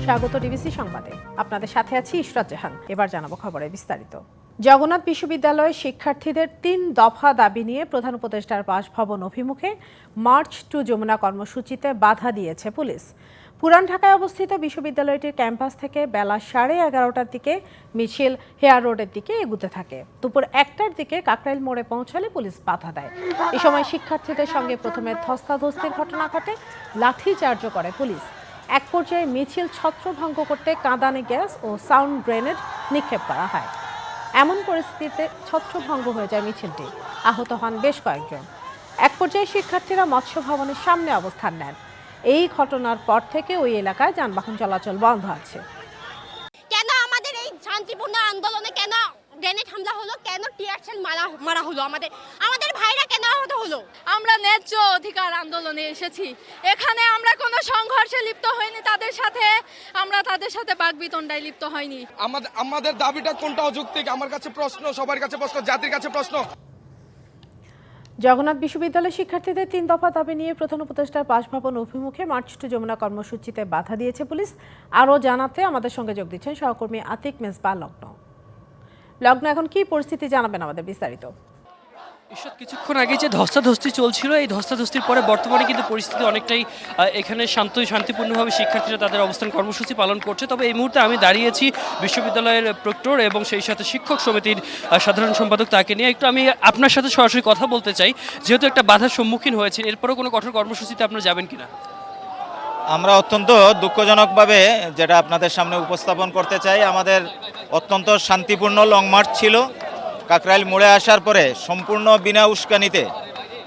স্বাগত ডিবিসি সংবাদে। আপনাদের সাথে আছি ইশরাত জাহান। এবার জানাবো খবরের বিস্তারিত। জগন্নাথ বিশ্ববিদ্যালয়ের শিক্ষার্থীদের ৩ দফা দাবি নিয়ে প্রধান উপদেষ্টার বাসভবন অভিমুখে মার্চ টু যমুনা কর্মসূচিতে বাধা দিয়েছে পুলিশ। পুরান ঢাকায় অবস্থিত বিশ্ববিদ্যালয়টির ক্যাম্পাস থেকে বেলা 11:30টার দিকে মিছিল হেয়ার রোডের দিকে এগুতে থাকে। দুপুর 1টার দিকে কাকরাইল মোড়ে পৌঁছালে পুলিশ বাধা দেয়। এ সময় শিক্ষার্থীদের সঙ্গে প্রথমে ধস্তাধস্তির ঘটনা ঘটে, লাঠিচার্জও করে পুলিশ। এক পর্যায়ে মিছিল ছত্রভঙ্গ করতে কাঁদানে গ্যাস ও সাউন্ড গ্রেনেড নিক্ষেপ করা হয়। এমন পরিস্থিতিতে ছত্রভঙ্গ হয়ে যায় মিছিলটি, আহত হন বেশ কয়েকজন। এক পর্যায়ে শিক্ষার্থীরা মৎস্য ভবনের সামনে অবস্থান নেন। এই ঘটনার পর থেকে ওই এলাকায় যানবাহন চলাচল বন্ধ আছে। কেন আমাদের এই শান্তিপূর্ণ আন্দোলনে কেন গ্রেনেড হামলা হলো, কেন টিয়ার শেল মারা হলো, আমাদের ভাইরা কেন আহত হলো? আমরা ন্যায্য অধিকার আন্দোলনে এসেছি, এখানে আমরা কোনো সংঘর্ষে লিপ্ত হইনি আমরা তাদের সাথে বাকবিতণ্ডায় লিপ্ত হইনি। আমাদের দাবিটা কোনটা অযৌক্তিক? আমার কাছে প্রশ্ন, সবার কাছে প্রশ্ন, জাতির কাছে প্রশ্ন। জগন্নাথ বিশ্ববিদ্যালয়ের শিক্ষার্থীদের ৩ দফা দাবি নিয়ে প্রধান উপদেষ্টার বাসভবন অভিমুখে মার্চ টু যমুনা কর্মসূচিতে বাধা দিয়েছে পুলিশ। আরও জানাতে আমাদের সঙ্গে যোগ দিচ্ছেন সহকর্মী আতিক মেজবা লগ্ন। এখন কি পরিস্থিতি জানাবেন আমাদের বিস্তারিত। কিছুক্ষণ আগে যে ধস্তাধস্তি চলছিল, এই ধস্তাধস্তির পরে বর্তমানে কিন্তু পরিস্থিতি অনেকটাই এখানে শান্তিপূর্ণভাবে শিক্ষার্থীরা তাদের অবস্থান কর্মসূচি পালন করছে। তবে এই মুহূর্তে আমি দাঁড়িয়েছি বিশ্ববিদ্যালয়ের প্রক্টর এবং সেই সাথে শিক্ষক সমিতির সাধারণ সম্পাদক, তাকে নিয়ে একটু আমি আপনার সাথে সরাসরি কথা বলতে চাই। যেহেতু একটা বাধার সম্মুখীন হয়েছেন, এরপরও কোনো কঠোর কর্মসূচিতে আপনারা যাবেন কিনা? আমরা অত্যন্ত দুঃখজনকভাবে যেটা আপনাদের সামনে উপস্থাপন করতে চাই, আমাদের অত্যন্ত শান্তিপূর্ণ লং মার্চ ছিল। কাকরাইল মোড়ে আসার পরে সম্পূর্ণ বিনা উস্কানিতে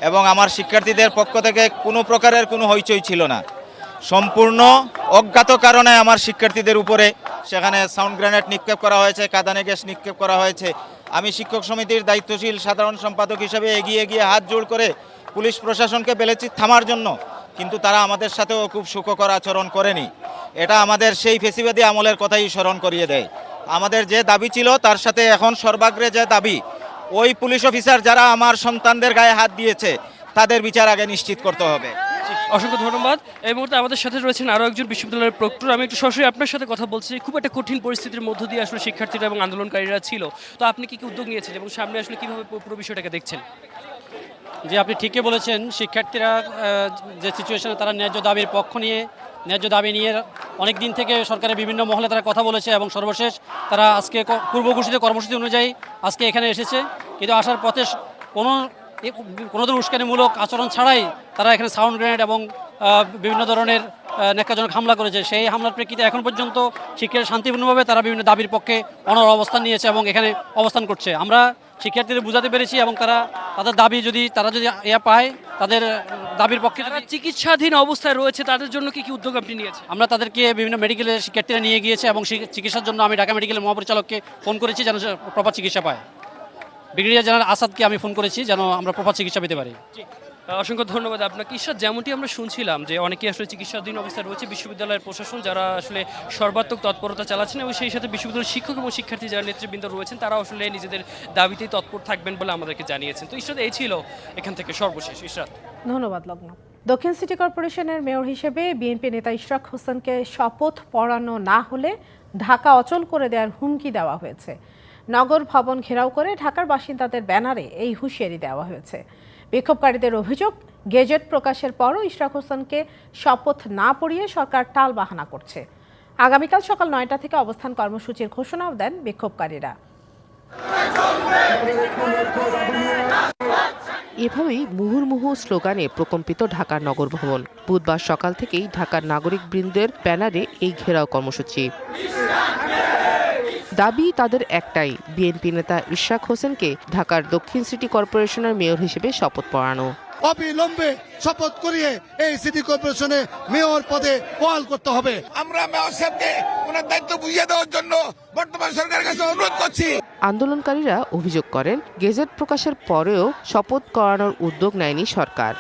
এবং আমার শিক্ষার্থীদের পক্ষ থেকে কোনো প্রকারের কোনো হইচই ছিল না। সম্পূর্ণ অজ্ঞাত কারণে আমার শিক্ষার্থীদের উপরে সেখানে সাউন্ড গ্রেনেড নিক্ষেপ করা হয়েছে, কাঁদানে গ্যাস নিক্ষেপ করা হয়েছে। আমি শিক্ষক সমিতির দায়িত্বশীল সাধারণ সম্পাদক হিসেবে এগিয়ে গিয়ে হাত জোড় করে পুলিশ প্রশাসনকে বলেছি থামার জন্য, কিন্তু তারা আমাদের সাথেও খুব সুখকর আচরণ করেনি। এটা আমাদের সেই ফেসিবাদী আমলের কথাই স্মরণ করিয়ে দেয়। আমাদের যে দাবি ছিল তার সাথে এখন সর্বাগ্রে যে দাবি, ওই পুলিশ অফিসার যারা আমার সন্তানদের গায়ে হাত দিয়েছে তাদের বিচার আগে নিশ্চিত করতে হবে। অসংখ্য ধন্যবাদ। এই মুহূর্তে আমাদের সাথে রয়েছেন আরও একজন বিশ্ববিদ্যালয়ের প্রক্টর। আমি একটু সরাসরি আপনার সাথে কথা বলছি। খুব একটা কঠিন পরিস্থিতির মধ্য দিয়ে আসলে শিক্ষার্থীরা এবং আন্দোলনকারীরা ছিল, তো আপনি কি উদ্যোগ নিয়েছেন এবং সামনে আসলে কীভাবে পুরো বিষয়টাকে দেখছেন? যে আপনি ঠিকই বলেছেন, শিক্ষার্থীরা যে সিচুয়েশনে তারা ন্যায্য দাবির পক্ষ নিয়ে ন্যায্য দাবি নিয়ে অনেক দিন থেকে সরকারের বিভিন্ন মহলে তারা কথা বলেছে এবং সর্বশেষ তারা আজকে পূর্ব ঘোষিত কর্মসূচি অনুযায়ী আজকে এখানে এসেছে। কিন্তু আসার পথে কোনো ধরনের উস্কানিমূলক আচরণ ছাড়াই তারা এখানে সাউন্ড গ্রেনেড এবং বিভিন্ন ধরনের ন্যাক্কারজনক হামলা করেছে। সেই হামলার প্রেক্ষিতে এখন পর্যন্ত শিক্ষার্থীরা শান্তিপূর্ণভাবে তারা বিভিন্ন দাবির পক্ষে অনড় অবস্থান নিয়েছে এবং এখানে অবস্থান করছে। আমরা শিক্ষার্থীদের বোঝাতে পেরেছি এবং তাদের দাবি তারা যদি পায়, তাদের দাবির পক্ষে চিকিৎসাধীন অবস্থায় রয়েছে, তাদের জন্য কি উদ্যোগ আপনি নিয়েছেন? আমরা তাদেরকে বিভিন্ন মেডিকেলের শিক্ষার্থীরা নিয়ে গিয়েছে এবং চিকিৎসার জন্য আমি ঢাকা মেডিকেলের মহাপরিচালককে ফোন করেছি যেন প্রপার চিকিৎসা পায়। ব্রিগেডিয়ার জেনারেল আসাদকে আমি ফোন করেছি যেন আমরা প্রপার চিকিৎসা পেতে পারি। অসংখ্য ধন্যবাদ আপনাকে। ঈশ্বর, যেমনটি আমরা শুনছিলাম যে অনেকেই আসলে চিকিৎসাধীন অবস্থায় রয়েছে, বিশ্ববিদ্যালয়ের প্রশাসন যারা আসলে সর্বাত্মক তৎপরতা চালাচ্ছেন এবং সেই সাথে বিশ্ববিদ্যালয়ের শিক্ষক এবং শিক্ষার্থী যারা নেতৃবৃন্দ রয়েছেন তারা আসলে নিজেদের দাবিতেই তৎপর থাকবেন বলে আমাদেরকে জানিয়েছেন। তো ঈশ্বর, এই ছিল এখান থেকে সর্বশেষ। ইশরাত, ধন্যবাদ লগ্ন। দক্ষিণ সিটি কর্পোরেশনের মেয়র হিসেবে বিএনপি নেতা ইশরাক হোসেনকে শপথ পড়ানো না হলে ঢাকা অচল করে দেওয়ার হুমকি দেওয়া হয়েছে। নগর ভবন ঘেরাও করে ঢাকার বাসিন্দাদের ব্যানারে এই হুঁশিয়ারি দেওয়া হয়েছে। বিক্ষোভকারীদের অভিযোগ, গেজেট প্রকাশের পরও ইশরাক হোসেনকে শপথ না পড়িয়ে সরকার টালবাহানা করছে। আগামীকাল সকাল 9টা থেকে অবস্থান কর্মসূচির ঘোষণাও দেন বিক্ষোভকারীরা। এভাবেই মুহুর্মুহু স্লোগানে প্রকম্পিত ঢাকার নগর ভবন। বুধবার সকাল থেকেই ঢাকার নাগরিক বৃন্দের ব্যানারে এই ঘেরাও কর্মসূচি। দাবি তাদের একটাই, বিএনপি নেতা ইশরাক হোসেনকে ঢাকার দক্ষিণ সিটি কর্পোরেশনের মেয়র হিসেবে শপথ পড়ানো। অবিলম্বে শপথ করিয়ে এই সিটি কর্পোরেশনে মেয়র পদে বহাল করতে হবে। আমরা মেয়র সাহেবকে ওনার দায়িত্ব বুঝিয়ে দেওয়ার জন্য বর্তমান সরকারের কাছে অনুরোধ করছি। আন্দোলনকারীরা অভিযোগ করেন, গেজেট প্রকাশের পরেও শপথ করানোর উদ্যোগ নেয়নি সরকার।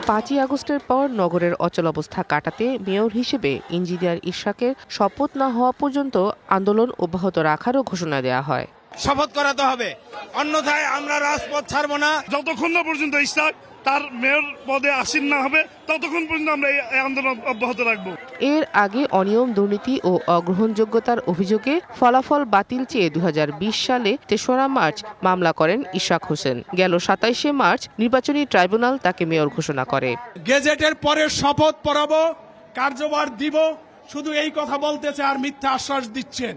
5ই আগস্টের পর নগরের অচলাবস্থা কাটাতে মেয়র হিসেবে ইঞ্জিনিয়ার ইশরাকের শপথ না হওয়া পর্যন্ত আন্দোলন অব্যাহত রাখারও ঘোষণা দেওয়া হয়। শপথ করাতে হবে, অন্যথায় আমরা রাজপথ ছাড়বো না। যতক্ষণ না পর্যন্ত ইশরাক তার মেয়র পদে আসীন না হবে ততক্ষণ পর্যন্ত আমরা এই আন্দোলন অব্যাহত রাখবো। এর আগে অনিয়ম, দুর্নীতি ও অগ্রহণযোগ্যতার অভিযোগে ফলাফল বাতিল চেয়ে 2020 সালে 3রা মার্চ মামলা করেন ইশরাক হোসেন। গেল 27শে মার্চ নির্বাচনী ট্রাইব্যুনাল তাকে মেয়র ঘোষণা করে। গেজেটের পরে শপথ পড়াবো, কার্যভার দিব, শুধু এই কথা বলতেছে আর মিথ্যা আশ্বাস দিচ্ছেন।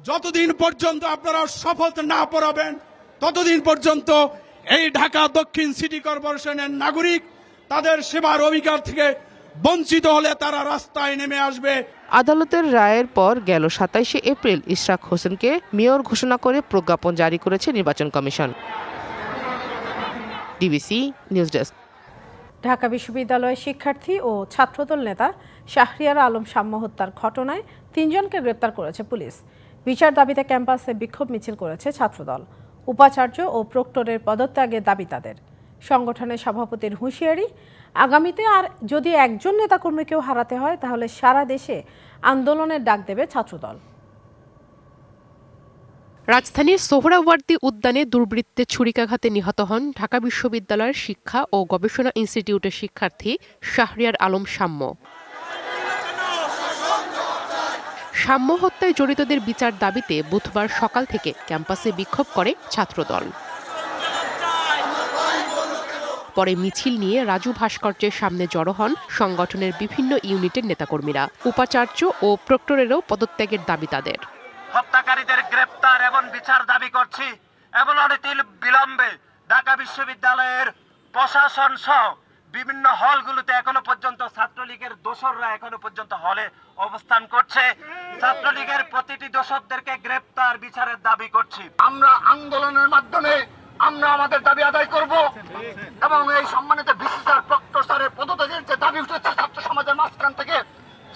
যতদিন পর্যন্ত আপনারা শপথ না পড়াবেন ততদিন পর্যন্ত এই ঢাকা দক্ষিণ সিটি কর্পোরেশনের নাগরিক তাদের সেবার অধিকার থেকে বঞ্চিত হলে তারা রাস্তায় নেমে আসবে। আদালতের রায়ের পর গেল 27শে এপ্রিল ইশরাক হোসেনকে মেয়র ঘোষণা করে প্রজ্ঞাপন জারি করেছে নির্বাচন commission. DBC news desk. Dhaka বিশ্ববিদ্যালয়ের শিক্ষার্থী ও ছাত্রদল নেতা শাহরিয়ার আলম সাম্য হত্যার ঘটনায় 3 জনকে গ্রেপ্তার করেছে পুলিশ। বিচার দাবিতে ক্যাম্পাসে বিক্ষোভ মিছিল করেছে ছাত্রদল। উপাচার্য ও প্রক্টরের পদত্যাগের দাবি তাদের। সংগঠনের সভাপতির হুঁশিয়ারি, আগামীতে আর যদি একজন নেতাকর্মীকেও হারাতে হয় তাহলে সারা দেশে আন্দোলনের ডাক দেবে ছাত্রদল। রাজধানীর সোহরাওয়ার্দী উদ্যানে দুর্বৃত্তের ছুরিকাঘাতে নিহত হন ঢাকা বিশ্ববিদ্যালয়ের শিক্ষা ও গবেষণা ইনস্টিটিউটের শিক্ষার্থী শাহরিয়ার আলম সাম্য। সাম্য হত্যায় জড়িতদের বিচার দাবিতে বুধবার সকাল থেকে ক্যাম্পাসে বিক্ষোভ করে ছাত্রদল। পরে মিছিল নিয়ে রাজু ভাস্কর্যের সামনে জড়ো হন সংগঠনের বিভিন্ন ইউনিটের নেতাকর্মীরা। উপাচার্য ও প্রক্টরেরও পদত্যাগের দাবি তাদের। হত্যাকারীদের গ্রেপ্তার এবং বিচার দাবি করছি এবং অনতিবিলম্বে বিলম্বে ঢাকা বিশ্ববিদ্যালয়ের প্রশাসন সহ বিভিন্ন হলগুলোতে এখনো পর্যন্ত ছাত্রলীগের দোসররা এখনো পর্যন্ত হলে অবস্থান করছে। ছাত্রলীগের প্রতিটি দোসরদেরকে গ্রেপ্তার বিচারের দাবি করছি। আমরা আন্দোলনের মাধ্যমে আমরা আমাদের দাবি আদায় করব এবং এই সম্মানিত ভিসি স্যার, প্রক্টর স্যারের পদত্যাগের যে দাবি উঠেছে ছাত্র সমাজের মাঝখান থেকে,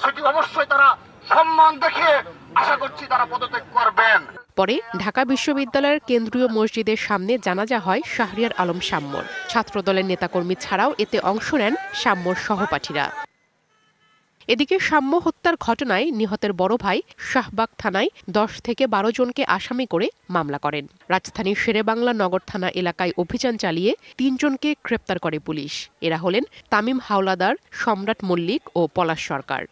সেটি অবশ্যই তারা সম্মান দেখিয়ে আশা করছি তারা পদত্যাগ করবেন। পরে ঢাকা বিশ্ববিদ্যালয়ের কেন্দ্রীয় মসজিদের সামনে জানাজা হয় শাহরিয়ার আলম সাম্যর। ছাত্রদলের নেতাকর্মী ছাড়াও এতে অংশ নেন সাম্যর সহপাঠীরা। এদিকে সাম্য হত্যার ঘটনায় নিহতের বড় ভাই শাহবাগ থানায় 10 থেকে 12 জনকে আসামি করে মামলা করেন। রাজধানীর শেরেবাংলা নগর থানা এলাকায় অভিযান চালিয়ে 3 জনকে গ্রেপ্তার করে পুলিশ। এরা হলেন তামিম হাওলাদার, সম্রাট মল্লিক ও পলাশ সরকার।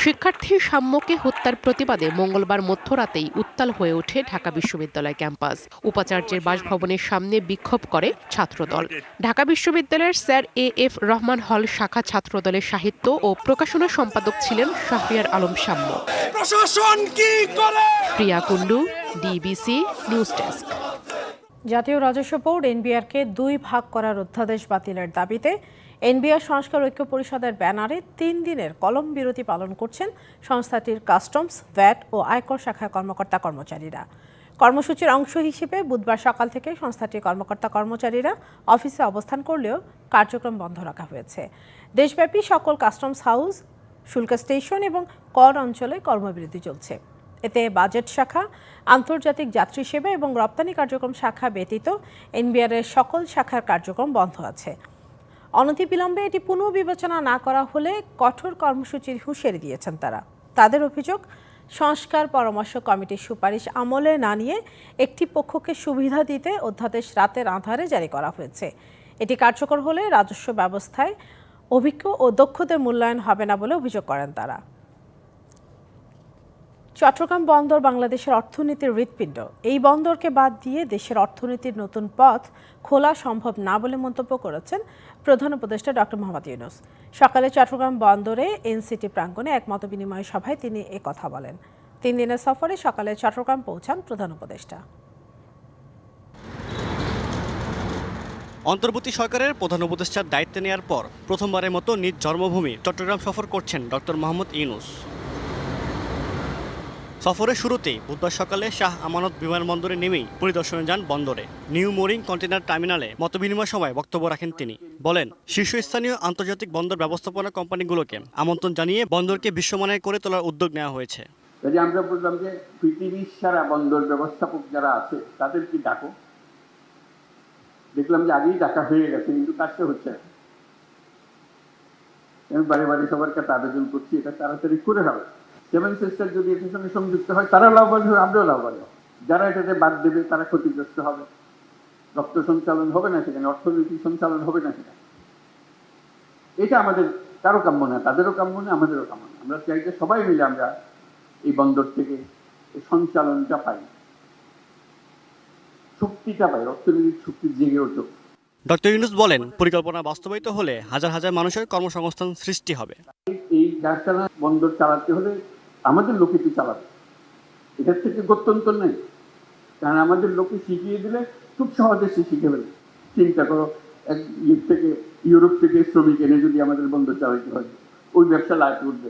শিক্ষার্থী সাম্যকে হত্যার প্রতিবাদে মঙ্গলবার মধ্যরাতেই উত্তাল হয়ে ওঠে ঢাকা বিশ্ববিদ্যালয় ক্যাম্পাস। উপাচার্যের বাসভবনের সামনে বিক্ষোভ করে ছাত্রদল। ঢাকা বিশ্ববিদ্যালয়ের স্যার এ.এফ. রহমান হল শাখা ছাত্রদলের সাহিত্য ও প্রকাশনা সম্পাদক ছিলেন শাহরিয়ার আলম সাম্য। প্রিয়া কুন্ডু, ডিবিসি নিউজ ডেস্ক। জাতীয় রাজস্ব বোর্ড এনবিআরকে 2 ভাগ করার অধ্যাদেশ বাতিলের দাবিতে এনবিআর সংস্কার ঐক্য পরিষদের ব্যানারে 3 দিনের কলম বিরতি পালন করছেন সংস্থাটির কাস্টমস, ভ্যাট ও আয়কর শাখার কর্মকর্তা কর্মচারীরা। কর্মসূচির অংশ হিসেবে বুধবার সকাল থেকে সংস্থাটির কর্মকর্তা কর্মচারীরা অফিসে অবস্থান করলেও কার্যক্রম বন্ধ রাখা হয়েছে। দেশব্যাপী সকল কাস্টমস হাউস, শুল্ক স্টেশন এবং কর অঞ্চলে কর্মবিরতি চলছে। এতে বাজেট শাখা, আন্তর্জাতিক যাত্রী সেবা এবং রপ্তানি কার্যক্রম শাখা ব্যতীত এনবিআরের সকল শাখার কার্যক্রম বন্ধ আছে। অনতিবিলম্বে এটি পুনর্বিবেচনা না করা হলে কঠোর কর্মসূচির হুঁশিয়ারি দিয়েছেন তারা। তাদের অভিযোগ, সংস্কার পরামর্শ কমিটির সুপারিশ আমলে না নিয়ে একটি পক্ষকে সুবিধা দিতে অধ্যাদেশ রাতের আঁধারে জারি করা হয়েছে। এটি কার্যকর হলে রাজস্ব ব্যবস্থায় অভিজ্ঞ ও দক্ষদের মূল্যায়ন হবে না বলে অভিযোগ করেন তারা। চট্টগ্রাম বন্দর বাংলাদেশের অর্থনীতির হৃৎপিণ্ড। এই বন্দরকে বাদ দিয়ে দেশের অর্থনীতির নতুন পথ খোলা সম্ভব না বলে মন্তব্য করেছেন প্রধান উপদেষ্টা ডক্টর মোহাম্মদ ইউনূস। সকালে চট্টগ্রাম বন্দরে এনসিটি প্রাঙ্গণে এক মতবিনিময় সভায় তিনি কথা বলেন। 3 দিনের সফরে সকালে চট্টগ্রাম পৌঁছান প্রধান উপদেষ্টা। অন্তর্বর্তী সরকারের প্রধান উপদেষ্টার দায়িত্ব নেওয়ার পর প্রথমবারের মতো নিজ জন্মভূমি চট্টগ্রাম সফর করছেন ডক্টর মোহাম্মদ ইউনূস। সফরের শুরুতেই বুধবার সকালে শাহ আমানত বিমানবন্দরে নেমেই পরিদর্শনে যান বন্দরে। নিউ মোরিং কন্টেনার টার্মিনালে মতবিনিময় সভায় বক্তব্য রাখেন তিনি। বলেন, শীর্ষস্থানীয় আন্তর্জাতিক বন্দর ব্যবস্থাপনা কোম্পানিগুলোকে আমন্ত্রণ জানিয়ে বন্দরকে বিশ্বমানের করে তোলার উদ্যোগ নেওয়া হয়েছে। আমরা বললাম যে পৃথিবীর সারা বন্দর ব্যবস্থাপক যারা আছে তাদেরকে ডাকো। দেখলাম যে আগেই ডাকা হয়ে গেছে, কিন্তু কাজটা হচ্ছে না। আমি বারে বারে সবার কাছে আবেদন করছি এটা তাড়াতাড়ি করে হবে। 7 সিস্টার যদি এটার সঙ্গে সংযুক্ত হয় তারা লাভবান হবে, আমরাও লাভবান হব। যারা এটাতে বাদ দেবে তারা ক্ষতিগ্রস্ত হবে। রক্ত সঞ্চালন হবে না সেখানে, অর্থনৈতিক সঞ্চালন হবে না সেখানে। এটা আমাদের কারো কাম্য না, তাদেরও কাম্য না, আমাদেরও কাম্য না। আমরা চাই যে সবাই মিলে আমরা এই বন্দর থেকে এই সঞ্চালনটা পাই, শক্তিটা পাই, অর্থনৈতিক শক্তি জেগে ওঠে। ডক্টর ইউনূস বলেন, পরিকল্পনা বাস্তবায়িত হলে হাজার হাজার মানুষের কর্মসংস্থান সৃষ্টি হবে। এই কারখানা বন্দর চালাতে হলে আমাদের লোকে তো চালাবে, এটার থেকে গত্যন্তর নেই। কারণ আমাদের লোকে শিখিয়ে দিলে খুব সহজে সে শিখে ফেলে। চিন্তা করো, এক থেকে ইউরোপ থেকে শ্রমিক এনে যদি আমাদের বন্দর চালাতে হয়, ওই ব্যবসা লাভ করবে।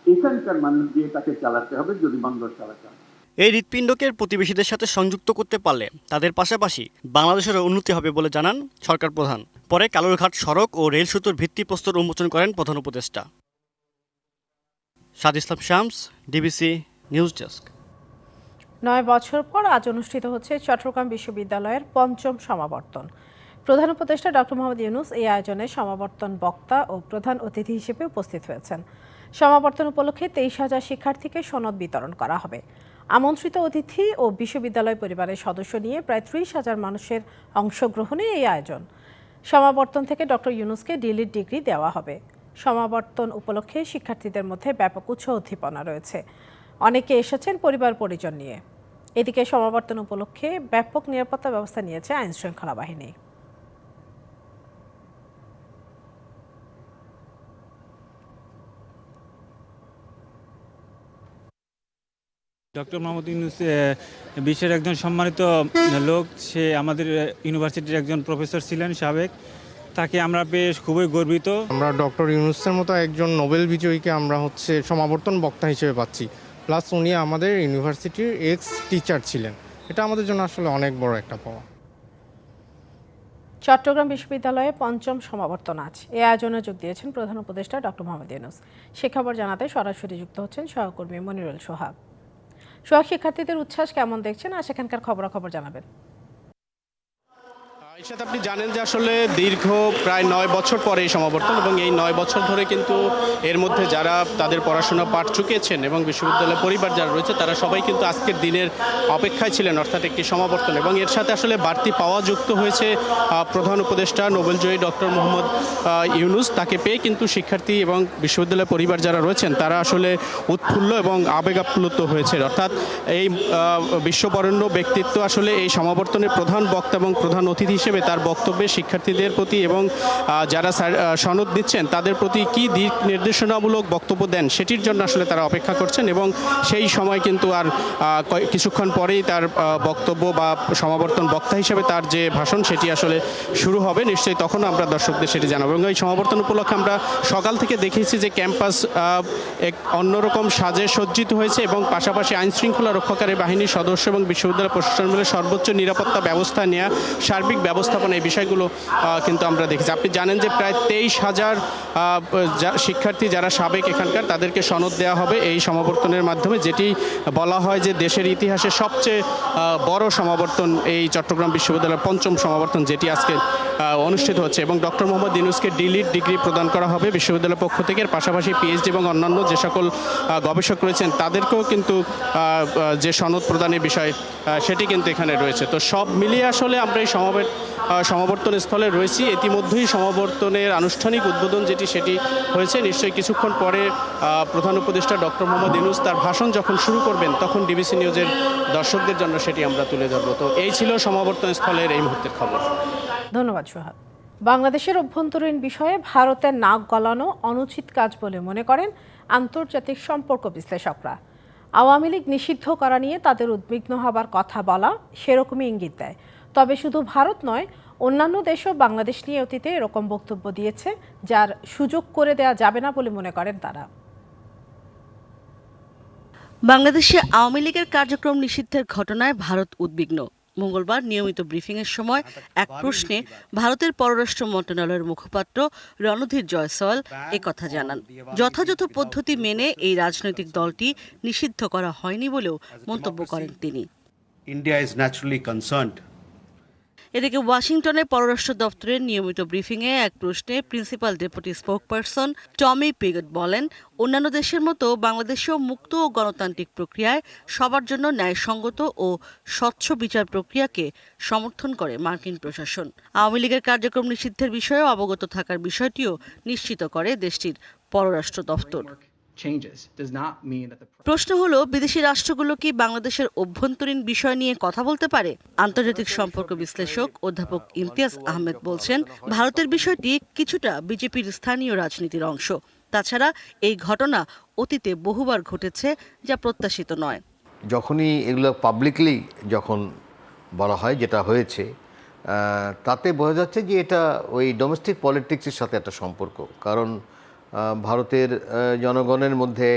এখানকার মানুষ দিয়ে তাকে চালাতে হবে যদি বন্দর চালাতে হয়। এই হৃৎপিণ্ডকে প্রতিবেশীদের সাথে সংযুক্ত করতে পারলে তাদের পাশাপাশি বাংলাদেশের উন্নতি হবে বলে জানান সরকার প্রধান। পরে কালুরঘাট সড়ক ও রেল সেতুর ভিত্তিপ্রস্তর উন্মোচন করেন প্রধান উপদেষ্টা। সাদ ইসলাম শামস, ডিবিসি নিউজ ডেস্ক। 9 বছর পর আজ অনুষ্ঠিত হচ্ছে চট্টগ্রাম বিশ্ববিদ্যালয়ের 5ম সমাবর্তন। প্রধান উপদেষ্টা ডক্টর মোহাম্মদ ইউনূস এই আয়োজনে সমাবর্তন বক্তা ও প্রধান অতিথি হিসেবে উপস্থিত হয়েছেন। সমাবর্তন উপলক্ষে 23,000 শিক্ষার্থীকে সনদ বিতরণ করা হবে। আমন্ত্রিত অতিথি ও বিশ্ববিদ্যালয় পরিবারের সদস্য নিয়ে প্রায় 30,000 মানুষের অংশগ্রহণে এই আয়োজন। সমাবর্তন থেকে ডক্টর ইউনূসকে ডিলিট ডিগ্রি দেওয়া হবে। সমাবর্তন উপলক্ষে শিক্ষার্থীদের মধ্যে ব্যাপক উৎসাহ উদ্দীপনা রয়েছে। অনেকে এসেছেন পরিবার পরিজন নিয়ে। এদিকে সমাবর্তন উপলক্ষে ব্যাপক নিরাপত্তা ব্যবস্থা নিয়েছে আইনশৃঙ্খলা বাহিনী। ডক্টর মোহাম্মদ ইউনূস বিশ্বের একজন সম্মানিত লোক। সে আমাদের ইউনিভার্সিটির একজন প্রফেসর ছিলেন সাবেক। তাকে আমরা বেশ খুবই গর্বিত। আমরা ডক্টর ইউনূসের মতো একজন নোবেল বিজয়ীকে আমরা সমাবর্তন বক্তা হিসেবে পাচ্ছি। প্লাস উনি আমাদের ইউনিভার্সিটির এক্স টিচার ছিলেন। এটা আমাদের জন্য আসলে অনেক বড় একটা পাওয়া। চট্টগ্রাম বিশ্ববিদ্যালয়ে 5ম সমাবর্তন আজ। এই আয়োজনে যোগ দিয়েছেন প্রধান উপদেষ্টা ডক্টর মোহাম্মদ ইউনূস। সে খবর জানাতে সরাসরি যুক্ত হচ্ছেন সহকর্মী মনিরুল সোহাগ। সোহাগ, শিক্ষার্থীদের উচ্ছ্বাস কেমন দেখছেন আর সেখানকার খবরাখবর জানাবেন। ঈশাত, আপনি জানেন যে আসলে দীর্ঘ প্রায় 9 বছর পরে এই সমাবর্তন, এবং এই 9 বছর ধরে কিন্তু এর মধ্যে যারা তাদের পড়াশোনা পাঠ চুকিয়েছেন এবং বিশ্ববিদ্যালয়ের পরিবার যারা রয়েছে তারা সবাই কিন্তু আজকের দিনের অপেক্ষায় ছিলেন, অর্থাৎ একটি সমাবর্তন। এবং এর সাথে আসলে বাড়তি পাওয়া যুক্ত হয়েছে প্রধান উপদেষ্টা নোবেলজয়ী ডক্টর মোহাম্মদ ইউনূস। তাকে পেয়ে কিন্তু শিক্ষার্থী এবং বিশ্ববিদ্যালয়ের পরিবার যারা রয়েছেন তারা আসলে উৎফুল্ল এবং আবেগাপ্লুত হয়েছে। অর্থাৎ এই বিশ্ববরেণ্য ব্যক্তিত্ব আসলে এই সমাবর্তনের প্রধান বক্তা এবং প্রধান অতিথি হিসেবে তার বক্তব্যে শিক্ষার্থীদের প্রতি এবং যারা সনদ দিচ্ছেন তাদের প্রতি কি দিক নির্দেশনামূলক বক্তব্য দেন সেটির জন্য আসলে তারা অপেক্ষা করছেন। এবং সেই সময় কিন্তু আর কিছুক্ষণ পরেই তার বক্তব্য বা সমাবর্তন বক্তা হিসেবে তার যে ভাষণ সেটি আসলে শুরু হবে। নিশ্চয়ই তখন আমরা দর্শকদের সেটি জানাবো। এবং এই সমাবর্তন উপলক্ষে আমরা সকাল থেকে দেখেছি যে ক্যাম্পাস এক অন্যরকম সাজে সজ্জিত হয়েছে এবং পাশাপাশি আইনশৃঙ্খলা রক্ষাকারী বাহিনীর সদস্য এবং বিশ্ববিদ্যালয় প্রশাসন মিলে সর্বোচ্চ নিরাপত্তা ব্যবস্থা নেওয়া, সার্বিক ব্যবস্থাপনা, এই বিষয়গুলো কিন্তু আমরা দেখেছি। আপনি জানেন যে প্রায় 23,000 শিক্ষার্থী যারা সাবেক এখানকার তাদেরকে সনদ দেওয়া হবে এই সমাবর্তনের মাধ্যমে, যেটি বলা হয় যে দেশের ইতিহাসে সবচেয়ে বড় সমাবর্তন এই চট্টগ্রাম বিশ্ববিদ্যালয়ের 5ম সমাবর্তন, যেটি আজকে অনুষ্ঠিত হচ্ছে। এবং ডক্টর মোহাম্মদ ইউনূসকে ডিলিট ডিগ্রি প্রদান করা হবে বিশ্ববিদ্যালয়ের পক্ষ থেকে। এর পাশাপাশি পিএইচডি এবং অন্যান্য যে সকল গবেষক রয়েছেন তাদেরকেও কিন্তু যে সনদ প্রদানের বিষয় সেটি কিন্তু এখানে রয়েছে। তো সব মিলিয়ে আসলে আমরা এই সমাবর্তন স্থলে রয়েছি। ইতিমধ্যেই সমাবর্তনের আনুষ্ঠানিক উদ্বোধন সেটি হয়েছে। নিশ্চয়ই কিছুক্ষণ পরে প্রধান উপদেষ্টা ডক্টর মোহাম্মদ ইউনূস তার ভাষণ যখন শুরু করবেন তখন ডিবিসি নিউজের দর্শকদের জন্য সেটি আমরা তুলে ধরব। তো এই ছিল সমাবর্তন স্থলের এই মুহূর্তের খবর। ধন্যবাদ সোহাগ। বাংলাদেশের অভ্যন্তরীণ বিষয়ে ভারতের নাক গলানো অনুচিত কাজ বলে মনে করেন আন্তর্জাতিক সম্পর্ক বিশ্লেষকরা। আওয়ামী লীগ নিষিদ্ধ করা নিয়ে তাদের উদ্বিগ্ন হবার কথা বলা সেরকমই ইঙ্গিত দেয়। তবে শুধু ভারত নয়, অন্যান্য দেশও বাংলাদেশ নিয়ে অতীতে এরকম বক্তব্য দিয়েছে, যার সুযোগ করে দেওয়া যাবে না বলে মনে করেন তারা। বাংলাদেশে আওয়ামী লীগের কার্যক্রম নিষিদ্ধের ঘটনায় ভারত উদ্বিগ্ন। মঙ্গলবার নিয়মিত ব্রিফিংয়ের সময় এক প্রশ্নে ভারতের পররাষ্ট্র মন্ত্রণালয়ের মুখপাত্র রণধীর জয়সওয়াল একথা জানান। যথাযথ পদ্ধতি মেনে এই রাজনৈতিক দলটি নিষিদ্ধ করা হয়নি বলেও মন্তব্য করেন তিনি। India is naturally concerned. এদিকে ওয়াশিংটনের পররাষ্ট্র দপ্তরের নিয়মিত ব্রিফিংয়ে এক প্রশ্নে প্রিন্সিপাল ডেপুটি স্পোকপারসন টমি পিগট বলেন, অন্যান্য দেশের মতো বাংলাদেশেও মুক্ত ও গণতান্ত্রিক প্রক্রিয়ায় সবার জন্য ন্যায়সঙ্গত ও স্বচ্ছ বিচার প্রক্রিয়াকে সমর্থন করে মার্কিন প্রশাসন। আওয়ামী লীগের কার্যক্রম নিষিদ্ধের বিষয়ে অবগত থাকার বিষয়টিও নিশ্চিত করে দেশটির পররাষ্ট্র দপ্তর। প্রশ্ন হলো, বিদেশি রাষ্ট্রগুলো কি বাংলাদেশের অভ্যন্তরীণ বিষয় নিয়ে কথা বলতে পারে? আন্তর্জাতিক সম্পর্ক বিশ্লেষক অধ্যাপক ইমতিয়াজ আহমেদ বলছেন, ভারতের বিষয়টি কিছুটা বিজেপির স্থানীয় রাজনীতির অংশ। তাছাড়া এই ঘটনা অতীতে বহুবার ঘটেছে, যা প্রত্যাশিত নয়। যখনই এগুলো পাবলিকলি যখন বলা হয়, যেটা হয়েছে, তাতে বোঝা যাচ্ছে যে এটা ওই ডোমেস্টিক পলিটিক্সের সাথে একটা সম্পর্ক। কারণ ভারতের জনগণের মধ্যে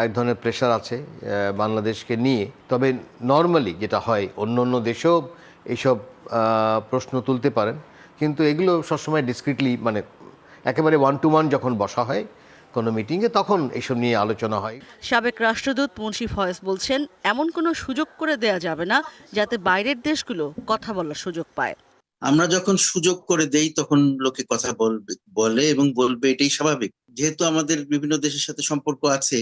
এক ধরনের প্রেশার আছে বাংলাদেশকে নিয়ে। তবে নর্মালি যেটা হয়, অন্য অন্য দেশেও এইসব প্রশ্ন তুলতে পারেন, কিন্তু এগুলো সবসময় ডিসক্রিটলি, মানে একেবারে 1 to 1 যখন বসা হয় কোনো মিটিংয়ে, তখন এসব নিয়ে আলোচনা হয়। সাবেক রাষ্ট্রদূত মুন্সি ফয়েজ বলছেন, এমন কোনো সুযোগ করে দেয়া যাবে না যাতে বাইরের দেশগুলো কথা বলার সুযোগ পায়। আমরা যখন সুযোগ করে দেই তখন লোকে কথা বলে এবং বলবে, এটাই স্বাভাবিক। যেহেতু আমাদের বিভিন্ন দেশের সাথে সম্পর্ক আছে,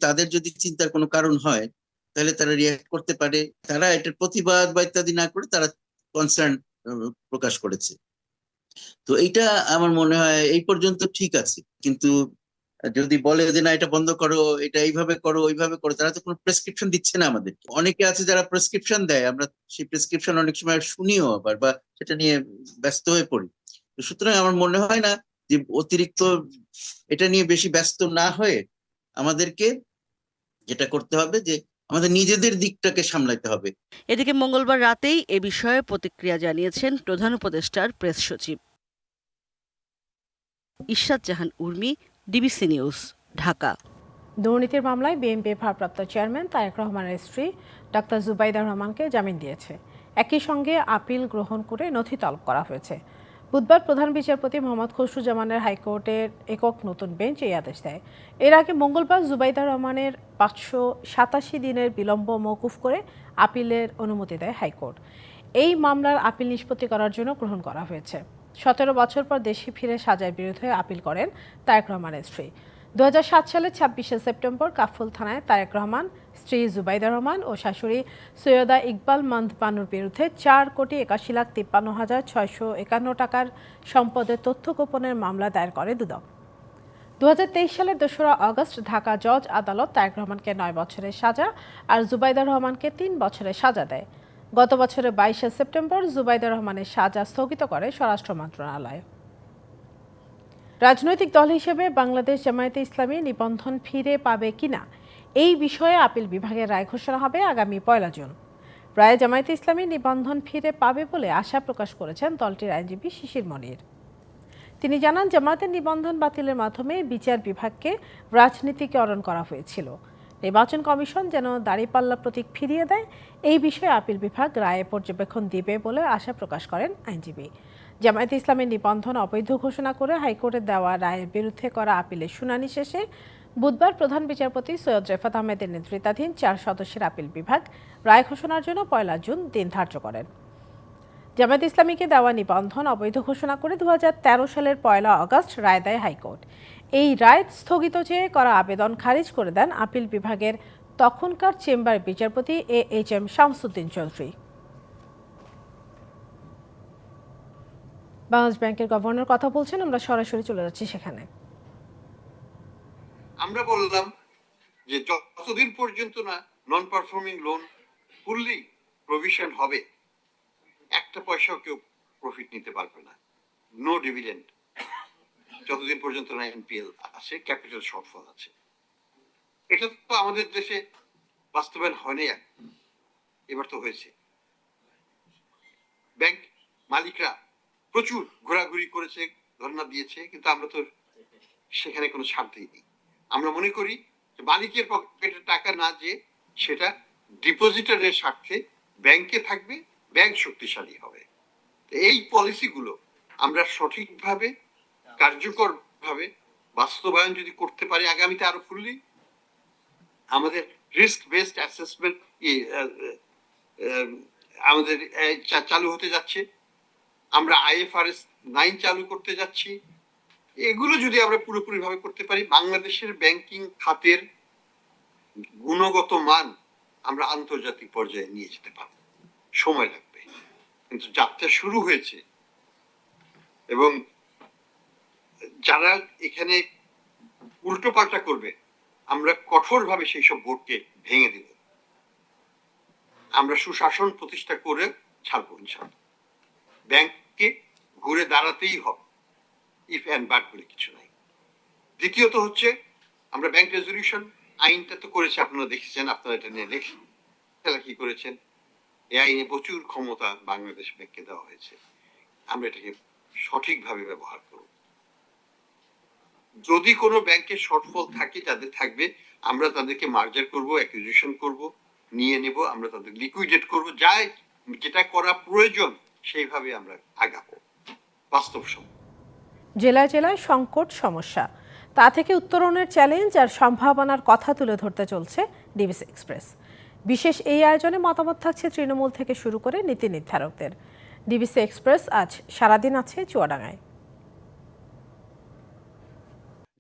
তাদের যদি চিন্তার কোনো কারণ হয়, তাহলে তারা রিঅ্যাক্ট করতে পারে। তারা এটার প্রতিবাদ বা ইত্যাদি না করে তারা কনসার্ন প্রকাশ করেছে। তো এইটা আমার মনে হয় এই পর্যন্ত ঠিক আছে। কিন্তু যদি বলে যে না, এটা বন্ধ করো, এটা এইভাবে করো, ওইভাবে করো, তারা তো কোনো প্রেসক্রিপশন দিচ্ছে না আমাদের। অনেকে আছে যারা প্রেসক্রিপশন দেয়, আমরা সেই প্রেসক্রিপশন অনেক সময় শুনিও আবার, বা সেটা নিয়ে ব্যস্ত হয়ে পড়ি। সুতরাং আমার মনে হয় না যে অতিরিক্ত এটা নিয়ে বেশি ব্যস্ত না হয়ে আমাদেরকে যেটা করতে হবে, যে আমাদের নিজেদের দিকটাকে সামলাতে হবে। এদিকে মঙ্গলবার রাতেই এ বিষয়ে প্রতিক্রিয়া জানিয়েছেন প্রধান উপদেষ্টার প্রেস সচিব। ইশরাত জাহান উর্মি, ডিবিসি নিউজ, ঢাকা। দুর্নীতির মামলায় বিএনপির ভারপ্রাপ্ত চেয়ারম্যান তারেক রহমানের স্ত্রী ডক্টর জুবাইদা রহমানকে জামিন দিয়েছে। একই সঙ্গে আপিল গ্রহণ করে নথি তলব করা হয়েছে। বুধবার প্রধান বিচারপতি মোহাম্মদ খসরুজ্জামানের হাইকোর্টের একক নতুন বেঞ্চ এই আদেশ দেয়। এর আগে মঙ্গলবার জুবাইদা রহমানের 587 দিনের বিলম্ব মওকুফ করে আপিলের অনুমতি দেয় হাইকোর্ট। এই মামলার আপিল নিষ্পত্তি করার জন্য গ্রহণ করা হয়েছে। 17 বছর পর দেশে ফিরে সাজার বিরুদ্ধে আপিল করেন তারেক রহমানের স্ত্রী। 2007 সালের 26শে সেপ্টেম্বর কাফরুল থানায় তারেক রহমান, স্ত্রী জুবাইদা রহমান ও শাশুড়ি সৈয়দা ইকবাল মন্দ বানুর বিরুদ্ধে 4,81,53,651 টাকার সম্পদের তথ্য গোপনের মামলা দায়ের করে দুদক। 2023 সালের 2রা আগস্ট ঢাকা জজ আদালত তারেক রহমানকে 9 বছরের সাজা আর জুবাইদা রহমানকে 3 বছরের সাজা দেয়। গত বছরের 22শে সেপ্টেম্বর জুবাইদা রহমানের সাজা স্থগিত করে স্বরাষ্ট্র মন্ত্রণালয়। রাজনৈতিক দল হিসেবে বাংলাদেশ জামায়াতে ইসলামী নিবন্ধন ফিরে পাবে কিনা এই বিষয়ে আপিল বিভাগের রায় ঘোষণা হবে আগামী 1 জুন। রায়ে জামায়াতে ইসলামী নিবন্ধন ফিরে পাবে বলে আশা প্রকাশ করেছেন দলটির আইনজীবী শিশির মনির। তিনি জানান, জামায়াতের নিবন্ধন বাতিলের মাধ্যমে বিচার বিভাগকে রাজনীতিকরণ করা হয়েছিল। নির্বাচন কমিশন যেন দাঁড়িপাল্লা প্রতীক ফিরিয়ে দেয়, এই বিষয়ে আপিল বিভাগ রায়ে পর্যবেক্ষণ দিবে বলে আশা প্রকাশ করেন আইনজীবী। জামায়াতে ইসলামের নিবন্ধন অবৈধ ঘোষণা করে হাইকোর্টের দেওয়া রায়ের বিরুদ্ধে করা আপিলের শুনানি শেষে বুধবার প্রধান বিচারপতি সৈয়দ রেফাত আহমেদের নেতৃত্বাধীন 4 সদস্যের আপিল বিভাগ রায় ঘোষণার জন্য 1 জুন দিন ধার্য করেন। জামায়াতে ইসলামীকে দেওয়া নিবন্ধন অবৈধ ঘোষণা করে 2013 সালের 1 আগস্ট রায় দেয় হাইকোর্ট। এই রায় স্থগিত চেয়ে করা আবেদন খারিজ করে দেন আপিল বিভাগের তখনকার চেম্বার বিচারপতি AHM শামসুদ্দিন চৌধুরী। বাংলাদেশ ব্যাংকের গভর্নর কথা বলছেন, আমরা সরাসরি চলে যাচ্ছি সেখানে। আমরা বললাম যে যতদিন পর্যন্ত না non performing loan fully provision হবে, একটা পয়সাও কেউ প্রফিট নিতে পারবে না, নো ডিভিডেন্ড, যতদিন পর্যন্ত না NPL আছে, ক্যাপিটাল শর্টফল আছে। এটা তো আমাদের দেশে বাস্তবায়ন হয়নি, এবার তো হয়েছে। ব্যাংক মালিকরা প্রচুর ঘোরাঘুরি করেছে, ধর্ণা দিয়েছে, কিন্তু আমরা তো সেখানে কোনো ছাড় দিইনি। আমরা মনে করি যে মালিকের পকেটে টাকা না, যে সেটা ডিপোজিটরের স্বার্থে ব্যাংকে থাকবে, ব্যাংক শক্তিশালী হবে। এই পলিসিগুলো আমরা সঠিকভাবে কার্যকরভাবে বাস্তবায়ন যদি করতে পারি আগামীতে আরো ফুললি, আমাদের রিস্ক বেসড অ্যাসেসমেন্ট আমাদের চালু হতে যাচ্ছে, আমরা IFRS 9 চালু করতে যাচ্ছি। এগুলো যদি আমরা পুরোপুরি ভাবে করতে পারি, বাংলাদেশের ব্যাংকিং খাতের গুণগত মান আমরা আন্তর্জাতিক পর্যায়ে নিয়ে যেতে পারব। সময় লাগবে, কিন্তু যাত্রা শুরু হয়েছে এবং যারা এখানে উল্টো পাল্টা করবে আমরা কঠোরভাবে সেই সব বোর্ডকে ভেঙে দেব। আমরা সুশাসন প্রতিষ্ঠা করে ছাড়বো ইনশাআল্লাহ। ব্যাংককে ঘুরে দাঁড়াতেই হবে, ইফ অ্যান্ড বাট বলে কিছু নাই। দ্বিতীয়ত হচ্ছে আমরা ব্যাংক রেজলিউশন আইনটা তো করেছি, আপনারা দেখেছেন, আপনারা এটা নিয়ে লেখালেখি করেছেন। এই আইনে প্রচুর ক্ষমতা বাংলাদেশ ব্যাংককে দেওয়া হয়েছে, আমরা এটাকে সঠিকভাবে ব্যবহার করব। যদি কোনো ব্যাংকের শর্টফল থাকে, যাদের থাকবে, আমরা তাদেরকে মার্জার করব, অ্যাকুইজিশন করব, নিয়ে নেব, আমরা তাদের লিকুইডেট করব, যেটা করা প্রয়োজন সেইভাবে আমরা আগাবো। বাস্তব সময় জেলায় জেলায় সংকট সমস্যা, তা থেকে উত্তরণের চ্যালেঞ্জ আর সম্ভাবনার কথা তুলে ধরতে চলছে ডিবিসি এক্সপ্রেস। বিশেষ এই আয়োজনে মতামত থাকছে তৃণমূল থেকে শুরু করে নীতি নির্ধারকদের। ডিবিসি এক্সপ্রেস আজ সারাদিন আছে চুয়াডাঙ্গায়।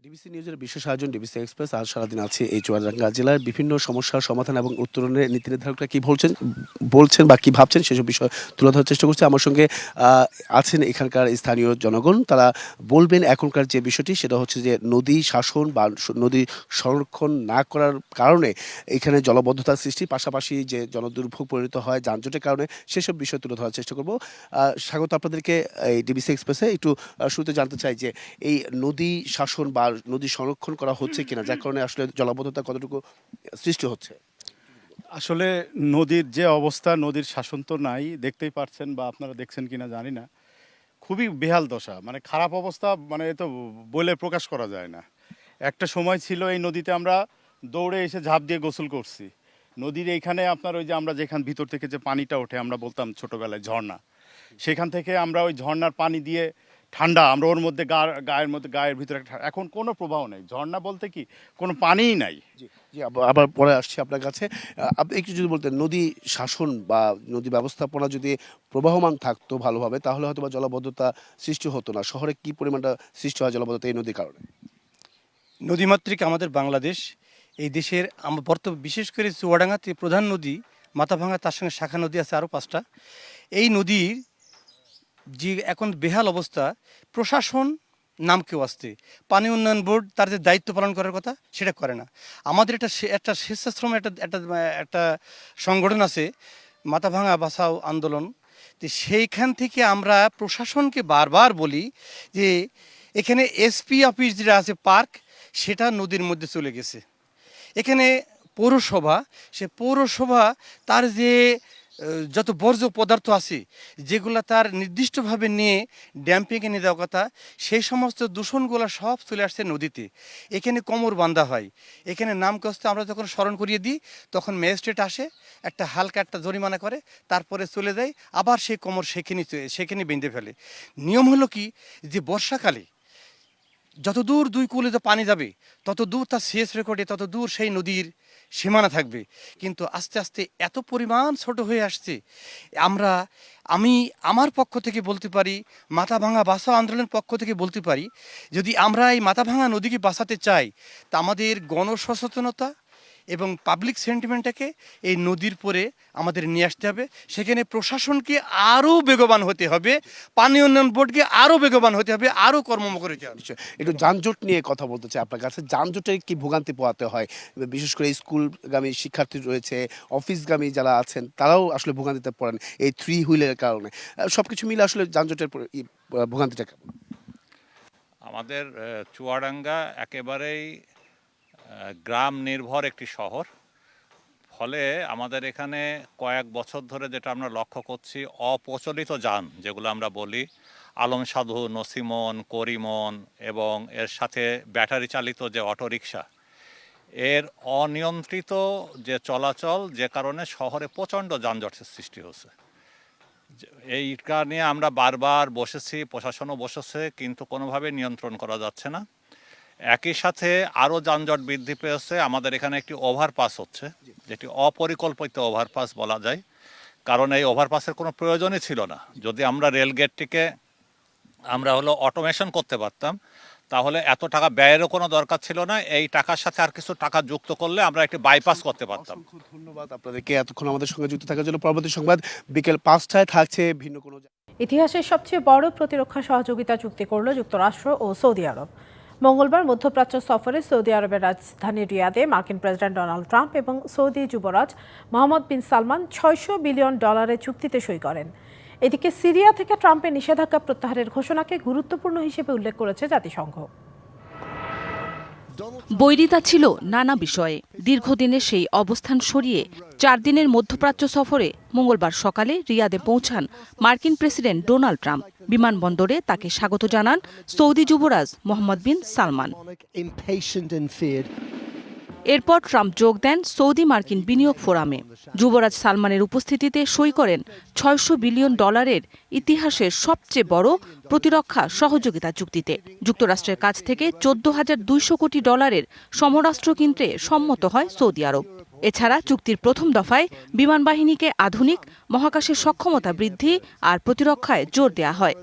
ডিবিসি নিউজের বিশেষ আয়োজন ডিবিসি এক্সপ্রেস আজ সারাদিন আছে এই চুয়াডাঙ্গা জেলার বিভিন্ন সমস্যার সমাধান এবং উত্তরণের নীতি নির্ধারকরা কী বলছেন বা কী ভাবছেন সেসব বিষয় তুলে ধরার চেষ্টা করছে। আমার সঙ্গে আছেন এখানকার স্থানীয় জনগণ, তারা বলবেন এখনকার যে বিষয়টি সেটা হচ্ছে যে নদী শাসন বা নদী সংরক্ষণ না করার কারণে এখানে জলবদ্ধতার সৃষ্টি, পাশাপাশি যে জনদুর্ভোগ পরিণত হয় যানজটের কারণে, সেসব বিষয় তুলে ধরার চেষ্টা করব। স্বাগত আপনাদেরকে এই ডিবিসি এক্সপ্রেসে। একটু শুরুতে জানতে চাই যে এই নদী শাসন বা নদী সংরক্ষণ করা হচ্ছে কিনা, যার কারণে আসলে জলাবদ্ধতা কতটুকু সৃষ্টি হচ্ছে? আসলে নদীর যে অবস্থা, নদীর শাসন তো নাই, দেখতেই পাচ্ছেন বা আপনারা দেখছেন কিনা জানি না, খুবই বেহাল দশা, মানে খারাপ অবস্থা, মানে তো বলে প্রকাশ করা যায় না। একটা সময় ছিল এই নদীতে আমরা দৌড়ে এসে ঝাঁপ দিয়ে গোসল করছি। নদীর এইখানে আপনার ওই যে আমরা যেখান ভিতর থেকে যে পানিটা ওঠে, আমরা বলতাম ছোটোবেলায় ঝর্ণা, সেখান থেকে আমরা ওই ঝর্ণার পানি দিয়ে ঠান্ডা, আমরা ওর মধ্যে গায়ের ভিতরে এখন কোনো প্রবাহ নেই, ঝর্ণা বলতে কি কোনো পানিই নাই। জি, আবার পরে আসছি আপনার কাছে। আপনি একটু যদি বলতেন নদী শাসন বা নদী ব্যবস্থাপনা যদি প্রবাহমান থাকতো ভালোভাবে, তাহলে হয়তো বা জলাবদ্ধতা সৃষ্টি হতো না। শহরে কি পরিমাণটা সৃষ্টি হয় জলাবদ্ধতা এই নদীর কারণে? নদীমাতৃক আমাদের বাংলাদেশ, এই দেশের বিশেষ করে চুয়াডাঙ্গাতে প্রধান নদী মাথাভাঙা, তার সঙ্গে শাখা নদী আছে আরও 5টা। এই নদীর যে এখন বেহাল অবস্থা, প্রশাসন নাম কেউ আসতে, পানি উন্নয়ন বোর্ড তার যে দায়িত্ব পালন করার কথা সেটা করে না। আমাদের একটা স্বেচ্ছাশ্রম একটা সংগঠন আছে মাথাভাঙা বাঁচাও আন্দোলন, তো সেইখান থেকে আমরা প্রশাসনকে বারবার বলি যে এখানে এসপি অফিস যেটা আছে পার্ক, সেটা নদীর মধ্যে চলে গেছে। এখানে পৌরসভা, সে পৌরসভা তার যে যত বর্জ্য পদার্থ আছে যেগুলো তার নির্দিষ্টভাবে নিয়ে ড্যাম্পিংয়ে নিয়ে দেওয়ার কথা, সেই সমস্ত দূষণগুলো সব চলে আসছে নদীতে। এখানে কোমর বাঁধা হয়, এখানে নাম কষ্ট আমরা যখন স্মরণ করিয়ে দিই তখন ম্যাজিস্ট্রেট আসে, একটা হালকা একটা জরিমানা করে, তারপরে চলে যায়, আবার সেই কোমর সেখানে বেঁধে ফেলে। নিয়ম হলো কি যে বর্ষাকালে যত দূর 2 কুলে পানি যাবে তত দূর তার সিএস রেকর্ডে তত দূর সেই নদীর সীমানা থাকবে। কিন্তু আস্তে আস্তে এত পরিমাণ ছোট হয়ে আসছে, আমি আমার পক্ষ থেকে বলতে পারি, মাথাভাঙা বাঁচাও আন্দোলনের পক্ষ থেকে বলতে পারি, যদি আমরা এই মাথাভাঙা নদীকে বাঁচাতে চাই তা আমাদের গণসচেতনতা এবং পাবলিক সেন্টিমেন্টটাকে এই নদীর পরে আমাদের নিয়ে আসতে হবে। সেখানে প্রশাসনকে আরও বেগবান হতে হবে, পানি উন্নয়ন বোর্ডকে আরও বেগবান হতে হবে, আরও কর্মমুখর হতে হবে। একটু যানজট নিয়ে কথা বলতে চাই আপনার কাছে। যানজটে কি ভোগান্তি পোহাতে হয়? বিশেষ করে স্কুলগামী শিক্ষার্থী রয়েছে, অফিসগামী যারা আছেন, তারাও আসলে ভোগান্তিতে পড়েন এই 3 হুইলের কারণে। সব কিছু মিলে আসলে যানজটের ভোগান্তিটা কেমন? আমাদের চুয়াডাঙ্গা একেবারেই গ্রাম নির্ভর একটি শহর, ফলে আমাদের এখানে কয়েক বছর ধরে যেটা আমরা লক্ষ্য করছি, অপ্রচলিত যান যেগুলো আমরা বলি, আলম সাধু, নসিমন, করিমন এবং এর সাথে ব্যাটারি চালিত যে অটোরিকশা, এর অনিয়ন্ত্রিত যে চলাচল, যে কারণে শহরে প্রচণ্ড যানজটের সৃষ্টি হচ্ছে। এইটা নিয়ে আমরা বারবার বসেছি, প্রশাসনও বসেছে, কিন্তু কোনোভাবে নিয়ন্ত্রণ করা যাচ্ছে না। একই সাথে আরও যানজট বৃদ্ধি পেয়েছে। আমাদের এখানে একটি ওভারপাস হচ্ছে, যেটি অপরিকল্পিত ওভারপাস বলা যায়, কারণ এই ওভারপাসের কোনো প্রয়োজনই ছিল না। যদি আমরা রেলগেটটিকে আমরা অটোমেশন করতে পারতাম তাহলে এত টাকা ব্যয়েরও কোনো দরকার ছিল না। এই টাকার সাথে আর কিছু টাকা যুক্ত করলে আমরা একটি বাইপাস করতে পারতাম। ধন্যবাদ আপনাদেরকে এতক্ষণ আমাদের সঙ্গে যুক্ত থাকার জন্য। পরবর্তী সংবাদ বিকেল 5টায় থাকছে ভিন্ন কোনো। ইতিহাসের সবচেয়ে বড় প্রতিরক্ষা সহযোগিতা চুক্তি করল যুক্তরাষ্ট্র ও সৌদি আরব। মঙ্গলবার মধ্যপ্রাচ্য সফরে সৌদি আরবের রাজধানী রিয়াদে মার্কিন প্রেসিডেন্ট ডোনাল্ড ট্রাম্প এবং সৌদি যুবরাজ মোহাম্মদ বিন সালমান $600 বিলিয়ন চুক্তিতে সই করেন। এদিকে সিরিয়া থেকে ট্রাম্পের নিষেধাজ্ঞা প্রত্যাহারের ঘোষণাকে গুরুত্বপূর্ণ হিসেবে উল্লেখ করেছে জাতিসংঘ। বৈরিতা ছিল নানা বিষয়ে। দীর্ঘদিনের সেই অবস্থান সরিয়ে 4 দিনের মধ্যপ্রাচ্য সফরে মঙ্গলবার সকালে রিয়াদে পৌঁছান মার্কিন প্রেসিডেন্ট ডোনাল্ড ট্রাম্প। বিমানবন্দরে তাকে স্বাগত জানান সৌদি যুবরাজ মোহাম্মদ বিন সালমান। এরপর ট্রাম্প যোগ দেন সৌদি মার্কিন বিনিয়োগ ফোরামে। যুবরাজ সালমানের উপস্থিতিতে সই করেন $600 বিলিয়ন ইতিহাসের সবচেয়ে বড় প্রতিরক্ষা সহযোগিতা চুক্তিতে। যুক্তরাষ্ট্রের কাছ থেকে $14,200 কোটি সমরাস্ত্র কিনতে সম্মত হয় সৌদি আরব। এছাড়া চুক্তির প্রথম দফায় বিমান বাহিনীকে আধুনিক মহাকাশের সক্ষমতা বৃদ্ধি আর প্রতিরক্ষায় জোর দেয়া হয়।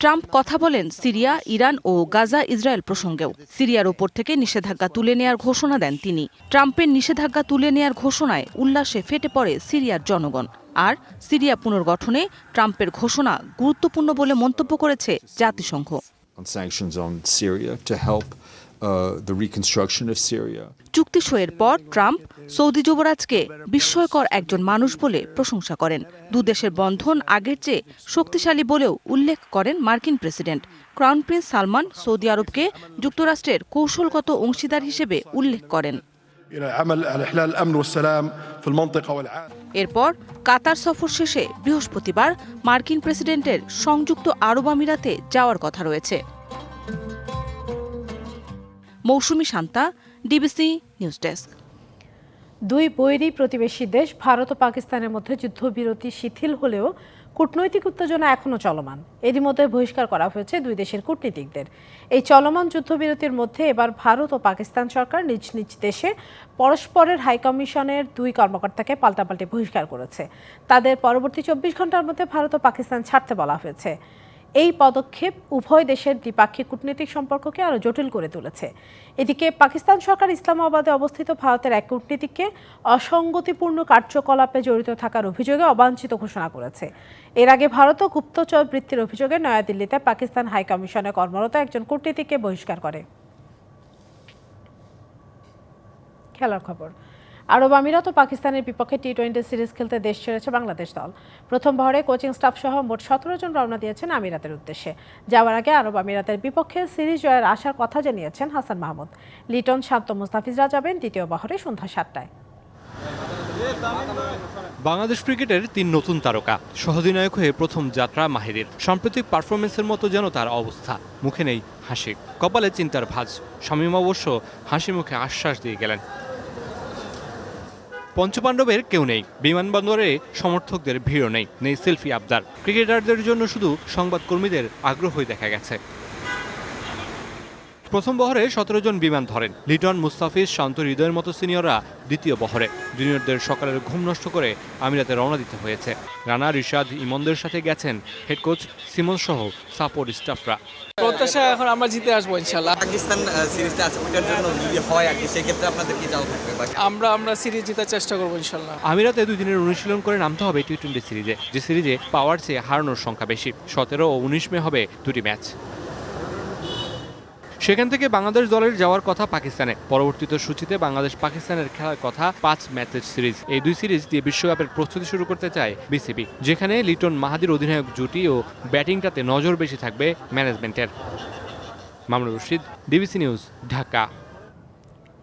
ট্রাম্প কথা বলেন সিরিয়া, ইরান ও গাজা ইসরায়েল প্রসঙ্গেও। সিরিয়ার ওপর থেকে নিষেধাজ্ঞা তুলে নেয়ার ঘোষণা দেন তিনি। ট্রাম্পের নিষেধাজ্ঞা তুলে নেয়ার ঘোষণায় উল্লাসে ফেটে পড়ে সিরিয়ার জনগণ। আর সিরিয়া পুনর্গঠনে ট্রাম্পের ঘোষণা গুরুত্বপূর্ণ বলে মন্তব্য করেছে জাতিসংঘ। চুক্তি সইয়ের পর ট্রাম্প সৌদি যুবরাজকে বিস্ময়কর একজন মানুষ বলে প্রশংসা করেন। দুদেশের বন্ধন আগের চেয়ে শক্তিশালী বলেও উল্লেখ করেন মার্কিন president. Crown prince Salman Saudi আরবকে যুক্তরাষ্ট্রের কৌশলগত অংশীদার হিসেবে উল্লেখ করেন। এরপর কাতার সফর শেষে বৃহস্পতিবার মার্কিন প্রেসিডেন্টের সংযুক্ত আরব আমিরাতে যাওয়ার কথা রয়েছে। মৌসুমী শান্তা, ডিবিসি নিউজ ডেস্ক। দুই বৈরী প্রতিবেশী দেশ ভারত ও পাকিস্তানের মধ্যে যুদ্ধবিরতি শিথিল হলেও কূটনৈতিক উত্তেজনা এখনও চলমান। এরই মধ্যে বহিষ্কার করা হয়েছে দুই দেশের কূটনীতিকদের। এই চলমান যুদ্ধবিরতির মধ্যে এবার ভারত ও পাকিস্তান সরকার নিজ নিজ দেশে পরস্পরের হাইকমিশনের 2 কর্মকর্তাকে পাল্টাপাল্টি বহিষ্কার করেছে। তাদের পরবর্তী 24 ঘন্টার মধ্যে ভারত ও পাকিস্তান ছাড়তে বলা হয়েছে। এই পদক্ষেপ উভয় দেশের দ্বিপাক্ষিক কূটনৈতিক সম্পর্ককে আরও জটিল করে তুলেছে। এদিকে পাকিস্তান সরকার ইসলামাবাদে অবস্থিত ভারতের এক কূটনীতিককে অসঙ্গতিপূর্ণ কার্যকলাপে জড়িত থাকার অভিযোগে অবাঞ্ছিত ঘোষণা করেছে। এর আগে ভারতও গুপ্তচর বৃত্তির অভিযোগে নয়াদিল্লিতে পাকিস্তান হাইকমিশনে কর্মরত একজন কূটনীতিককে বহিষ্কার করে। খেলার খবর। আরব আমিরাত ও পাকিস্তানের বিপক্ষে টি-20 সিরিজ খেলতে দেশ ছেড়েছে বাংলাদেশ দল। প্রথম বহরে কোচিং স্টাফ সহ মোট 17 জন রওনা দিয়েছেন আমিরাতের উদ্দেশ্যে। যাওয়ার আগে আরব আমিরাতের বিপক্ষে সিরিজ জয়ের আশার কথা জানিয়েছেন হাসান মাহমুদ। লিটন, শান্ত, মুস্তাফিজরা যাবেন দ্বিতীয় বহরে সন্ধ্যা 7টায়। বাংলাদেশ ক্রিকেটের 3 নতুন তারকা, সহঅধিনায়ক হয়ে প্রথম যাত্রা মাহিরের। সাম্প্রতিক পারফরমেন্সের মতো যেন তার অবস্থা, মুখে নেই হাসি, কপালে চিন্তার ভাঁজ। শামীম অবশ্য হাসি মুখে আশ্বাস দিয়ে গেলেন। পঞ্চপাণ্ডবের কেউ নেই, বিমানবন্দরে সমর্থকদের ভিড়ও নেই, নেই সেলফি আবদার। ক্রিকেটারদের জন্য শুধু সংবাদকর্মীদের আগ্রহই দেখা গেছে। প্রথম বহরে 17 জন বিমান ধরেন। লিটন, মুস্তাফিজ, শান্ত, হৃদয়ের মতো সিনিয়ররা দ্বিতীয় বহরে। জুনিয়রদের সকালের ঘুম নষ্ট করে আমিরাতে রওনা দিতে হয়েছে। রানা, রিশাদ, ইমনদের সাথে গেছেন হেড কোচ সিমন সহ সাপোর্ট স্টাফরা। প্রত্যাশা এখন আমরা জিতে আসবো ইনশাআল্লাহ। পাকিস্তান সিরিজটা আছে, ওটার জন্য যদি হয় আর কি, সেক্ষেত্রে আপনাদের কি চাওয়া থাকবে? আমরা সিরিজ জেতার চেষ্টা করবো ইনশাআল্লাহ। আমিরাতে 2 দিনের অনুশীলন করে নামতে হবে টি-20 সিরিজে, যে সিরিজে পাওয়ার চেয়ে হারানোর সংখ্যা বেশি। 17 ও 19 মে হবে 2টি ম্যাচ। সেখান থেকে বাংলাদেশ দলের যাওয়ার কথা পাকিস্তানে। পরবর্তীতে সূচিতে বাংলাদেশ পাকিস্তানের খেলার কথা 5 ম্যাচের সিরিজ। এই 2 সিরিজ দিয়ে বিশ্বকাপের প্রস্তুতি শুরু করতে চায় বিসিবি, যেখানে লিটন, মাহাদির অধিনায়ক জুটি ও ব্যাটিংটাতে নজর বেশি থাকবে ম্যানেজমেন্টের। Mamunur Rashid, DBC news, Dhaka.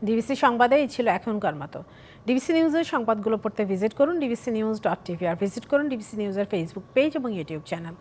DBC সংবাদে এই ছিল এখনকার মতো। ডিবিসি নিউজের সংবাদগুলো পড়তে ভিজিট করুন dbcnews.tv আর ভিজিট করুন ডিবিসি নিউজের ফেসবুক পেজ এবং ইউটিউব চ্যানেল।